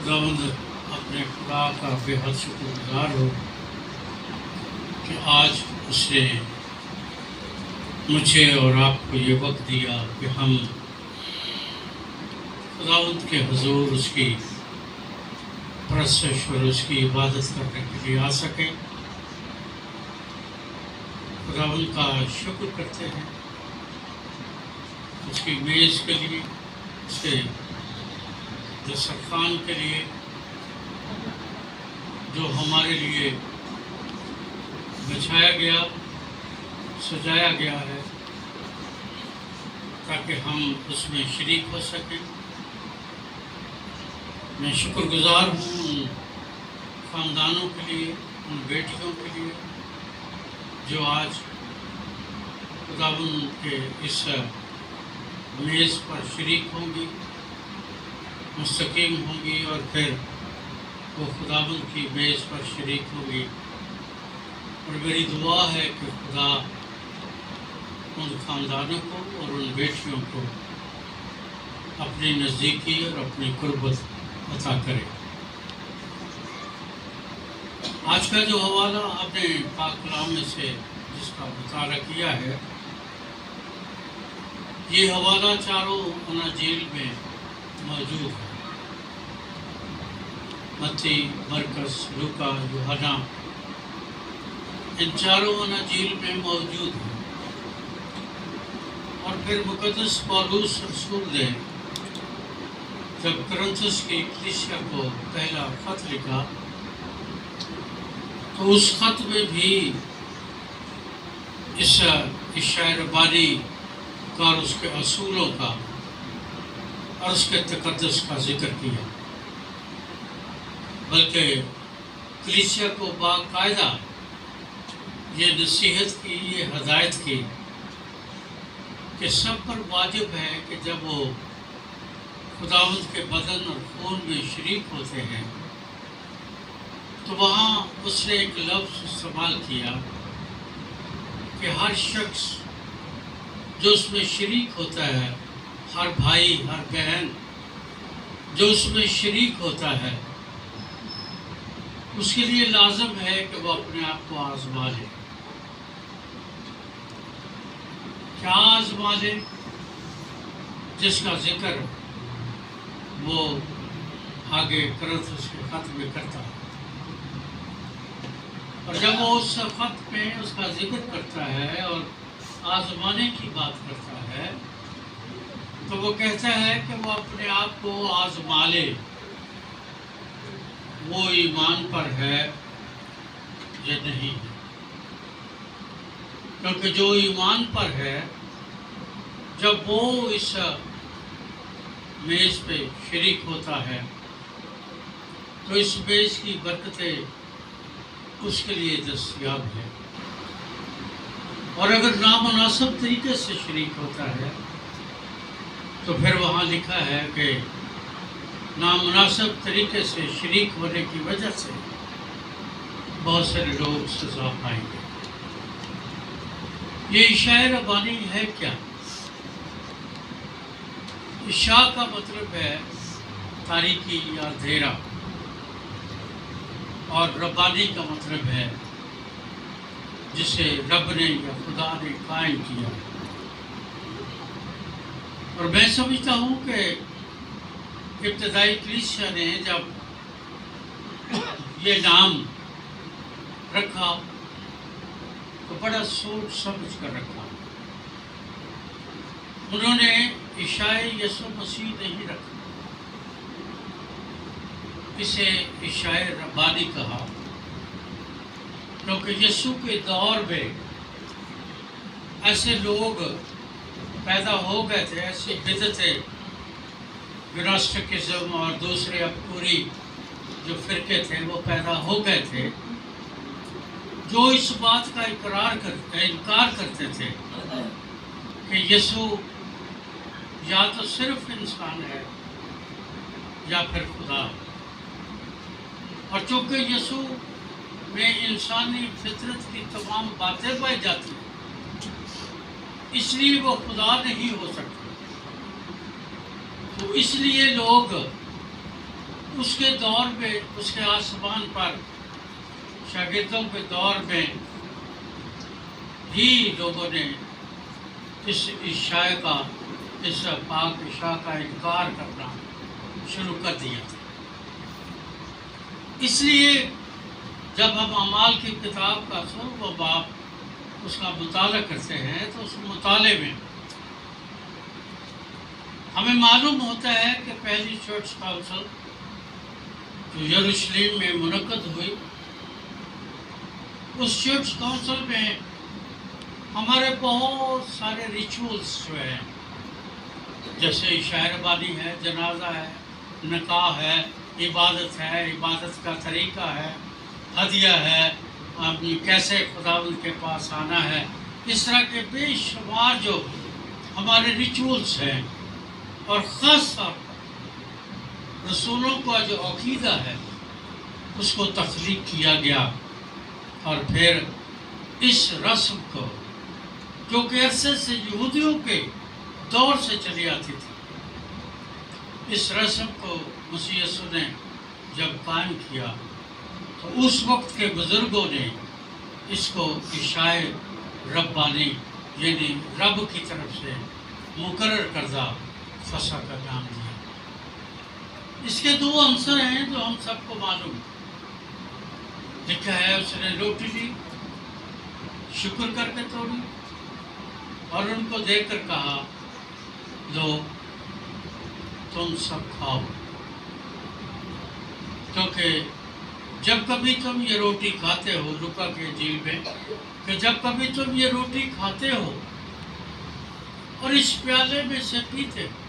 خداوند اپنے خدا کا بے حد شکر گزار ہو کہ آج اس نے مجھے اور آپ کو یہ وقت دیا کہ ہم خداوند کے حضور اس کی پرستش اور اس کی عبادت کرنے کے لیے آ سکیں۔ خداوند کا شکر کرتے ہیں اس کی میز کے لیے، اس کے دسترخوان کے لیے جو ہمارے لیے بچھایا گیا، سجایا گیا ہے تاکہ ہم اس میں شریک ہو سکیں۔ میں شکر گزار ہوں ان خاندانوں کے لیے، ان بیٹیوں کے لیے جو آج خداوند کے اس میز پر شریک ہوں گی، مستقیم ہوں گی اور پھر وہ خداوند کی میز پر شریک ہوں گی۔ اور میری دعا ہے کہ خدا ان خاندانوں کو اور ان بیٹیوں کو اپنی نزدیکی اور اپنی قربت عطا کرے۔ آج کا جو حوالہ آپ نے پاک کلام میں سے جس کا مطالعہ کیا ہے، یہ حوالہ چاروں اناجیل میں موجود ہے۔ متی، مرکز، لوکا، یوحنا، ان چاروں اناجیل میں موجود ہے۔ اور پھر مقدس پولس رسول نے جب کرنتھس کی کلیسیا کو پہلا خط لکھا تو اس خط میں بھی اس عشاء ربانی کا اور اس کے اصولوں کا اور اس کے تقدس کا ذکر کیا، بلکہ کلیسیا کو باقاعدہ یہ نصیحت کی، یہ ہدایت کی کہ سب پر واجب ہے کہ جب وہ خداوند کے بدن اور خون میں شریک ہوتے ہیں تو وہاں اس نے ایک لفظ استعمال کیا کہ ہر شخص جو اس میں شریک ہوتا ہے، ہر بھائی، ہر بہن جو اس میں شریک ہوتا ہے، اس کے لیے لازم ہے کہ وہ اپنے آپ کو آزما لے۔ کیا آزما لے؟ جس کا ذکر وہ آگے کرنتھس کے خط میں کرتا ہے۔ اور جب وہ اس خط میں اس کا ذکر کرتا ہے اور آزمانے کی بات کرتا ہے تو وہ کہتا ہے کہ وہ اپنے آپ کو آزما لے، وہ ایمان پر ہے یا نہیں ہے۔ کیونکہ جو ایمان پر ہے، جب وہ اس میز پہ شریک ہوتا ہے تو اس میز کی برکتیں اس کے لیے دستیاب ہے۔ اور اگر نامناسب طریقے سے شریک ہوتا ہے تو پھر وہاں لکھا ہے کہ نامناسب طریقے سے شریک ہونے کی وجہ سے بہت سارے لوگ سزا پائیں گے۔ یہ عشاء ربانی ہے کیا؟ عشاء کا مطلب ہے تاریکی یا اندھیرا، اور ربانی کا مطلب ہے جسے رب نے یا خدا نے قائم کیا۔ اور میں سمجھتا ہوں کہ ابتدائی کلیسیا نے جب یہ نام رکھا تو بڑا سوچ سمجھ کر رکھا۔ انہوں نے عشاء یسوع مسیح نہیں رکھا، اسے عشاء ربانی کہا، کیونکہ یسوع کے دور میں ایسے لوگ پیدا ہو گئے تھے، ایسی بدعتیں، گنوسٹکزم اور دوسرے پوری جو فرقے تھے وہ پیدا ہو گئے تھے، جو اس بات کا انکار کرتے تھے کہ یسوع یا تو صرف انسان ہے یا پھر خدا ہے۔ اور چونکہ یسوع میں انسانی فطرت کی تمام باتیں پائی جاتی ہیں، اس لیے وہ خدا نہیں ہو سکتا۔ تو اس لیے لوگ اس کے دور میں اس کے آسمان پر شاگردوں کے دور میں ہی لوگوں نے اس عشاء کا اس پاک عشاء کا انکار کرنا شروع کر دیا تھا۔ اس لیے جب ہم اعمال کی کتاب کا 16واں باب اس کا مطالعہ کرتے ہیں تو اس مطالعے میں ہمیں معلوم ہوتا ہے کہ پہلی چرچ کونسل جو یروشلم میں منعقد ہوئی، اس چرچ کونسل میں ہمارے بہت سارے ریچولز جو ہیں، جیسے عشاء ربانی ہے، جنازہ ہے، نکاح ہے، عبادت ہے، عبادت کا طریقہ ہے، ہدیہ ہے، کیسے خداوند کے پاس آنا ہے، اس طرح کے بے شمار جو ہمارے ریچولز ہیں، اور خاص طور پر رسولوں کا جو عقیدہ ہے اس کو تخلیق کیا گیا، اور پھر اس رسم کو جو کہ عرصے سے یہودیوں کے دور سے چلی آتی تھی، اس رسم کو مسیح یسوع نے جب قائم کیا تو اس وقت کے بزرگوں نے اس کو عشاء ربانی یعنی رب کی طرف سے مقرر کردہ فصح کا نام دیا۔ اس کے دو عنصر ہیں جو ہم سب کو معلوم لکھا ہے، اس نے روٹی لی، شکر کر کے توڑی اور ان کو دے کر کہا، لو تم سب کھاؤ، کیونکہ جب کبھی تم یہ روٹی کھاتے ہو، لوکا کے انجیل میں، کہ جب کبھی تم یہ روٹی کھاتے ہو اور اس پیالے میں سے پیتے ہو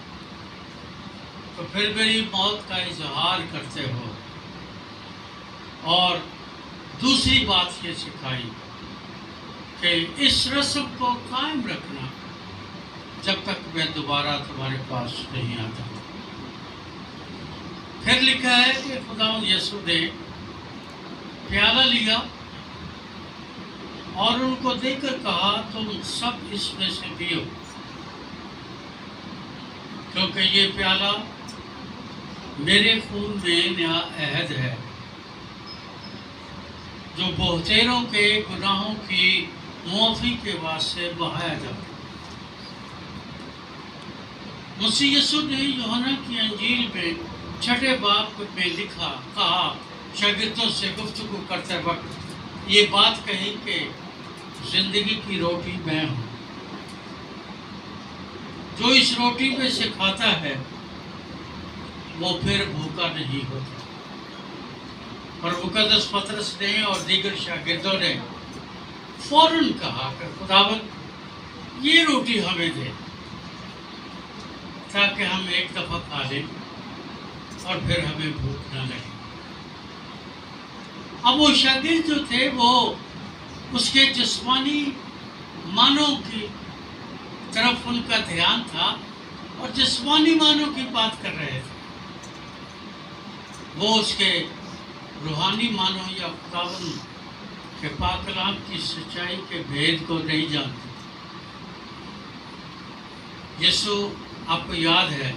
تو پھر میری موت کا اظہار کرتے ہو۔ اور دوسری بات یہ سکھائی کہ اس رسم کو قائم رکھنا جب تک میں دوبارہ تمہارے پاس نہیں آتا۔ پھر لکھا ہے کہ خداوند یسوع نے پیالہ لیا اور ان کو دے کر کہا، تم سب اس میں سے پیو، کیونکہ یہ پیالہ میرے خون میں نیا عہد ہے، جو بہتیروں کے گناہوں کی معافی کے واسطے بہایا جاتا ہے۔ مسیح یسوع نے یوحنا کی انجیل میں 6 باب میں کہا شاگردوں سے گفتگو کرتے وقت یہ بات کہی کہ زندگی کی روٹی میں ہوں، جو اس روٹی میں سے کھاتا ہے وہ پھر بھوکا نہیں ہوتا۔ اور مقدس پطرس نے اور دیگر شاگردوں نے فوراً کہا کہ خداوند یہ روٹی ہمیں دے تاکہ ہم ایک دفعہ کھا لیں اور پھر ہمیں بھوک نہ لگے۔ اب وہ شاگرد جو تھے وہ اس کے جسمانی معنوں کی طرف ان کا دھیان تھا اور جسمانی معنوں کی بات کر رہے تھے، وہ اس کے روحانی معنوں یا خداوند کے پاک کلام کی سچائی کے بھید کو نہیں جانتے۔ یسوع آپ کو یاد ہے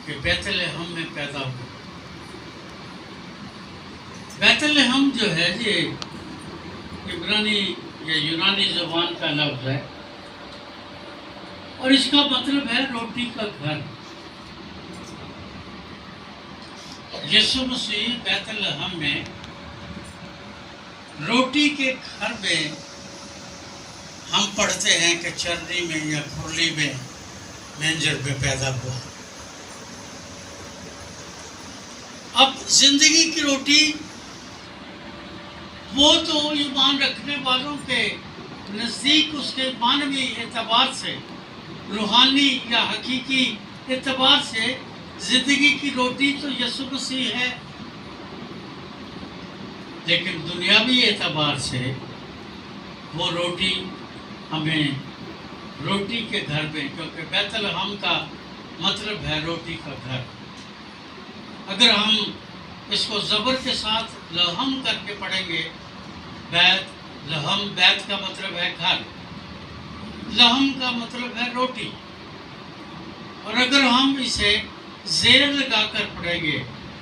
کہ بیت لحم میں پیدا ہوا۔ بیت لحم جو ہے یہ عبرانی یا یونانی زبان کا لفظ ہے اور اس کا مطلب ہے روٹی کا گھر۔ یسوع مسیح بیت لحم میں روٹی کے گھر میں، ہم پڑھتے ہیں کہ چرنی میں یا کھرلی میں مینجر میں پیدا ہوا۔ اب زندگی کی روٹی وہ تو ایمان رکھنے والوں کے نزدیک اس کے معنوی اعتبار سے، روحانی یا حقیقی اعتبار سے زندگی کی روٹی تو یسوع مسیح ہے، لیکن دنیاوی اعتبار سے وہ روٹی ہمیں روٹی کے گھر میں، کیونکہ بیت لحم کا مطلب ہے روٹی کا گھر۔ اگر ہم اس کو زبر کے ساتھ لحم کر کے پڑھیں گے، بیت لحم، بیت کا مطلب ہے گھر، لحم کا مطلب ہے روٹی، اور اگر ہم اسے زیر لگا کر پڑھیں گے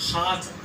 7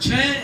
6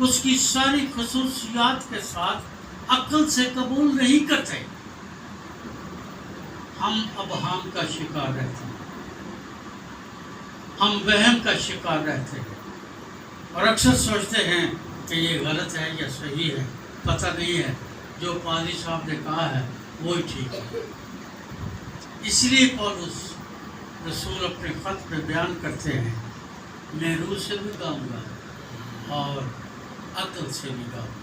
اس کی ساری خصوصیات کے ساتھ عقل سے قبول نہیں کرتے، ہم ابہام کا شکار رہتے ہیں، ہم وہم کا شکار رہتے ہیں، اور اکثر سوچتے ہیں کہ یہ غلط ہے یا صحیح ہے، پتہ نہیں ہے، جو قاضی صاحب نے کہا ہے وہی ٹھیک ہے۔ اس لیے پولس رسول اپنے خط میں بیان کرتے ہیں، میں روح سے بھی گاؤں گا اور عقل سے بھی گاؤں گا۔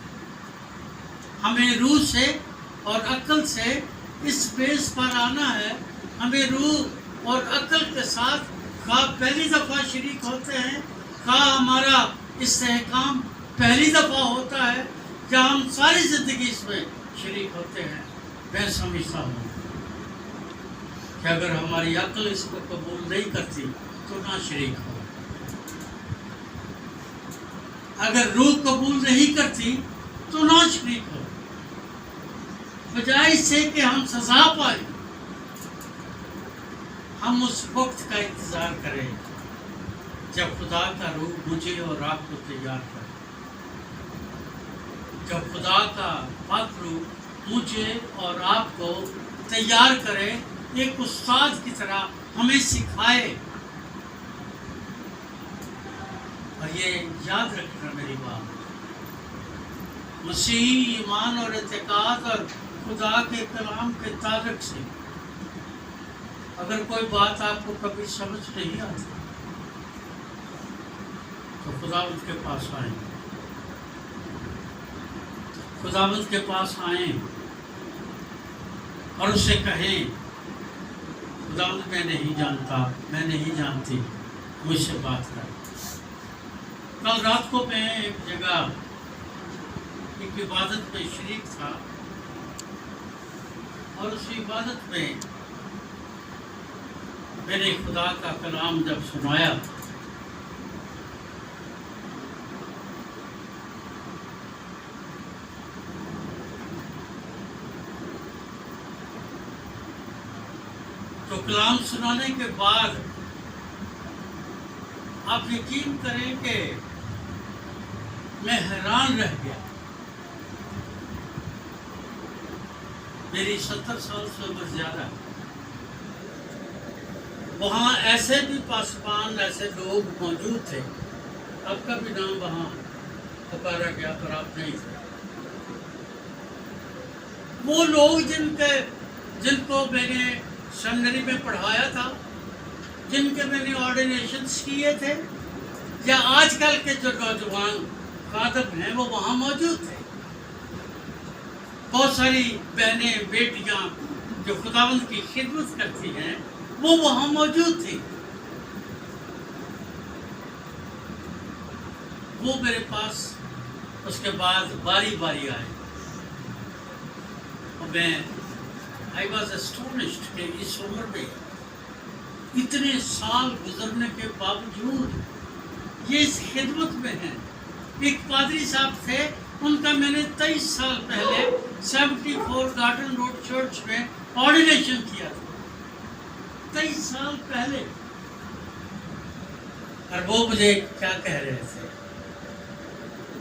ہمیں روح سے اور عقل سے اس بیس پر آنا ہے، ہمیں روح اور عقل کے ساتھ خواہ پہلی دفعہ شریک ہوتے ہیں، خواہ ہمارا استحکام پہلی دفعہ ہوتا ہے، یا ہم ساری زندگی اس میں شریک ہوتے ہیں۔ میں سمجھتا ہوں کہ اگر ہماری عقل اس کو قبول نہیں کرتی تو نہ شریک ہو، اگر روح قبول نہیں کرتی تو نہ شریک ہو، بجائے اس سے کہ ہم سزا پائیں، ہم اس وقت کا انتظار کریں جب خدا کا روح مجھے اور آپ کو تیار کرے، جب خدا کا پاک روح مجھے اور آپ کو تیار کرے، ایک استاد کی طرح ہمیں سکھائے۔ اور یہ یاد رکھنا میری بات، مسیحی ایمان اور اعتقاد اور خدا کے کلام کے تعلق سے اگر کوئی بات آپ کو کبھی سمجھ نہیں آتی تو خداوند کے پاس آئیں، خداوند کے پاس آئیں اور اسے کہیں، خداوند میں نہیں جانتا، میں نہیں جانتی، مجھ سے بات کر۔ کل رات کو میں ایک جگہ ایک عبادت میں شریک تھا، اور اس عبادت میں میں نے خدا کا کلام جب سنایا تو کلام سنانے کے بعد آپ یقین کریں کہ میں حیران رہ گیا۔ میری 70 سال سے عمر زیادہ ہے، وہاں ایسے بھی پاسبان، ایسے لوگ موجود تھے، آپ کا بھی نام وہاں پکارا گیا پر آپ نہیں تھے۔ وہ لوگ جن کو میں نے سیمنری میں پڑھایا تھا، جن کے میں نے آرڈینیشنز کیے تھے، یا آج کل کے جو نوجوان خادم ہیں وہ وہاں موجود تھے۔ بہت ساری بہنیں، بیٹیاں جو خداوند کی خدمت کرتی ہیں وہ وہاں موجود تھی۔ وہ میرے پاس اس کے بعد باری باری آئے، اور میں I was astonished کہ اس عمر میں اتنے سال گزرنے کے باوجود یہ اس خدمت میں ہیں۔ ایک پادری صاحب تھے، ان کا میں نے 23 سال پہلے 74 گارڈن روڈ چرچ میں آرڈینیشن کیا تھا، 23 سال پہلے۔ اور وہ مجھے کیا کہہ رہے تھے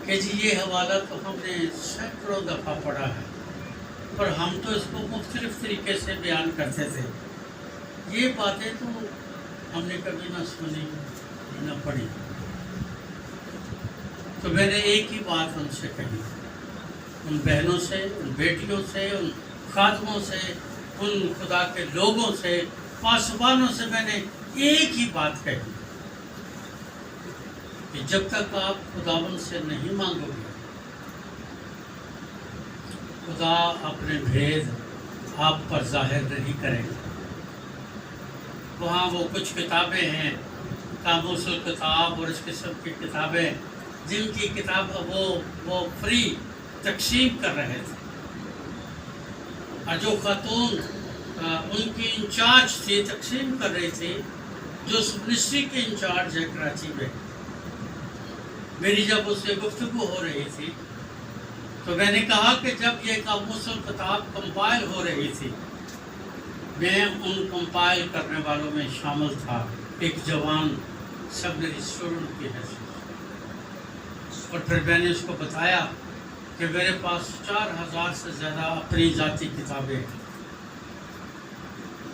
کہ جی یہ حوالہ تو ہم نے سینکڑوں دفعہ پڑھا ہے، پر ہم تو اس کو مختلف طریقے سے بیان کرتے تھے، یہ باتیں تو ہم نے کبھی نہ سنی نہ پڑھی۔ تو میں نے ایک ہی بات ان سے کہی، ان بہنوں سے، ان بیٹیوں سے، ان خادموں سے، ان خدا کے لوگوں سے، پاسبانوں سے میں نے ایک ہی بات کہی کہ جب تک آپ خداوند سے نہیں مانگو گے، خدا اپنے بھید آپ پر ظاہر نہیں کرے گا۔ وہاں وہ کچھ کتابیں ہیں، قاموس الکتاب اور اس قسم کی کتابیں، جن کی کتاب وہ فری تقسیم کر رہے تھے، اور جو خاتون ان کی انچارج تھی، تقسیم کر رہی تھی، جو منسٹری کے انچارج ہے کراچی میں، میری جب اس سے گفتگو ہو رہی تھی تو میں نے کہا کہ جب یہ قاموس الکتاب کمپائل ہو رہی تھی، میں ان کمپائل کرنے والوں میں شامل تھا، ایک جوان سیمنری اسٹوڈنٹ کی حیثیت، اور پھر میں نے اس کو بتایا کہ میرے پاس 4000 سے زیادہ اپنی ذاتی کتابیں ہیں،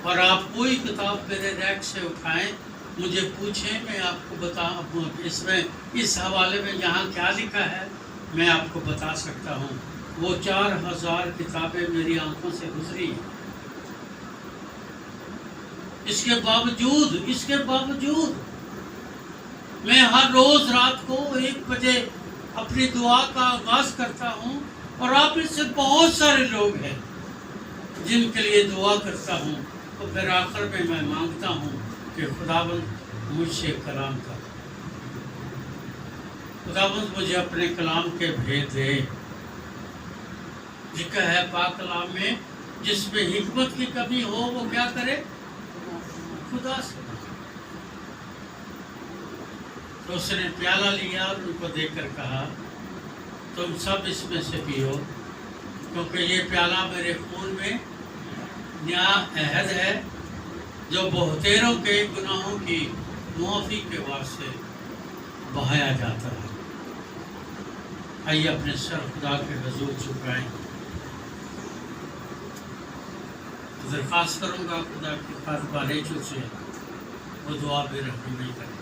اور آپ کوئی کتاب میرے ریک سے اٹھائیں، مجھے پوچھیں، میں آپ کو بتاؤں اس میں اس حوالے میں یہاں کیا لکھا ہے، میں آپ کو بتا سکتا ہوں۔ وہ 4000 کتابیں میری آنکھوں سے گزری ہیں۔ اس کے باوجود میں ہر روز رات کو 1 بجے اپنی دعا کا آغاز کرتا ہوں، اور آپ میں سے بہت سارے لوگ ہیں جن کے لیے دعا کرتا ہوں، اور پھر آخر میں مانگتا ہوں کہ خداوند مجھ سے کلام کر، خداوند مجھے اپنے کلام کے بھید دے۔ لکھا ہے پاک کلام میں، جس میں حکمت کی کمی ہو وہ کیا کرے؟ خدا سے۔ تو اس نے پیالہ لیا اور ان کو دیکھ کر کہا، تم سب اس میں سے پیو، کیونکہ یہ پیالہ میرے خون میں نیا عہد ہے، جو بہتیروں کے گناہوں کی معافی کے واسطے بہایا جاتا ہے۔ آئیے اپنے سر خدا کے حضور جھکائیں۔ درخواست کروں گا خدا کی خاطر سے وہ دعا بھی رحم نہیں کرے۔